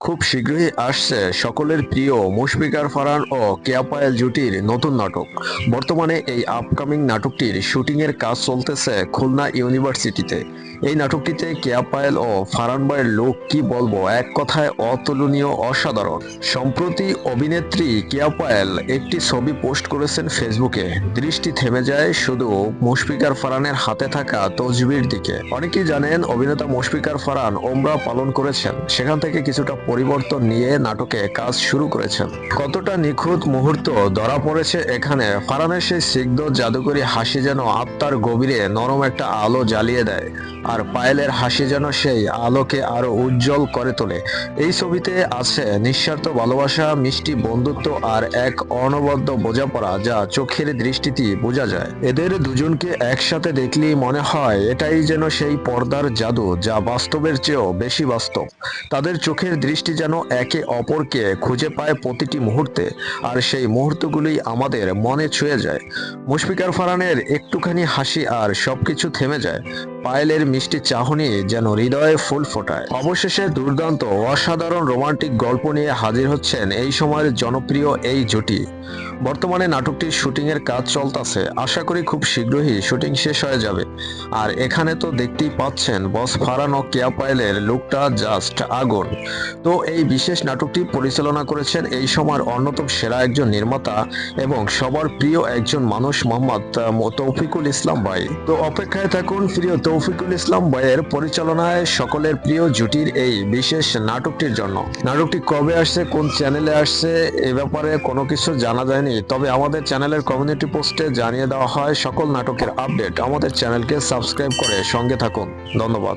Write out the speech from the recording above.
খুব শীঘ্রই আসছে সকলের প্রিয় মুশফিকার ফারহান ও কেয়া পায়েল জুটির নতুন নাটক। বর্তমানে এই আপকামিং নাটকটির শুটিংয়ের কাজ চলতেছে খুলনা ইউনিভার্সিটিতে। এই নাটকটিতে কেয়া পায়েল ও ফারহান ভাইয়ের লুক কি বলবো, এক কথায় অতুলনীয়, অসাধারণ। সম্প্রতি অভিনেত্রী কেয়া পায়েল একটি ছবি পোস্ট করেছেন ফেসবুকে। দৃষ্টি থেমে যায় শুধু মুশফিকার ফারহানের হাতে থাকা তসবির দিকে। অনেকেই জানেন অভিনেতা মুশফিকার ফারহান ওমরা পালন করেছেন, সেখান থেকে কিছুটা পরিবর্তন নিয়ে নাটকে কাজ শুরু করেছেন। কতটা নিখুঁত মুহূর্ত ধরা পড়েছে এখানে। ফারহানের সেই স্নিগ্ধ জাদুকরী হাসি যেন আত্মার গভীরে নরম একটা আলো জ্বালিয়ে দেয়, আর পায়েলের হাসি যেন সেই আলোকে আরো উজ্জ্বল করে তোলে। এই ছবিতে আছে নিঃস্বার্থ ভালোবাসা, মিষ্টি বন্ধুত্ব আর এক অনবদ্য বোঝাপড়া যা চোখের দৃষ্টিতেই বোঝা যায়। এদের দুজনকে একসাথে দেখলেই মনে হয় এটাই যেন সেই পর্দার জাদু যা বাস্তবের চেয়েও বেশি বাস্তব। তাদের চোখের দৃষ্টি যেন একে অপরকে খুঁজে পায় প্রতিটি মুহূর্তে, আর সেই মুহূর্তগুলি আমাদের মনে ছুঁয়ে যায়। মুশফিকার ফারহানের একটুখানি হাসি আর সবকিছু থেমে যায়। পায়েলের মিষ্টি চাহনি যেন হৃদয়ে ফুল ফোটায়। অবশেষে দুর্দান্ত অসাধারণ রোমান্টিক গল্প নিয়ে হাজির হচ্ছেন এই সময়ের জনপ্রিয় এই জুটি। বর্তমানে নাটকটির শুটিংয়ের কাজ চলতেছে, আশা করি খুব শীঘ্রই শুটিং শেষ হয়ে যাবে। আর এখানে তো দেখতেই পাচ্ছেন বস ফারহান ও কেয়া পায়েলের লুকটা জাস্ট আগুন। তো এই বিশেষ নাটকটি পরিচালনা করেছেন এই সময়ের অন্যতম সেরা একজন নির্মাতা এবং সবার প্রিয় একজন মানুষ, মোহাম্মদ তৌফিকুল ইসলাম ভাই। তো অপেক্ষায় থাকুন প্রিয় তৌফিকুল ইসলাম ভাইয়ের পরিচালনায় সকলের প্রিয় জুটির এই বিশেষ নাটকটির জন্য। নাটকটি কবে আসছে, কোন চ্যানেলে আসছে, এ ব্যাপারে কোনো কিছু জানা যায়নি, তবে আমাদের চ্যানেলের কমিউনিটি পোস্টে জানিয়ে দেওয়া হয় সকল নাটকের আপডেট। আমাদের চ্যানেলকে সাবস্ক্রাইব করে সঙ্গে থাকুন। ধন্যবাদ।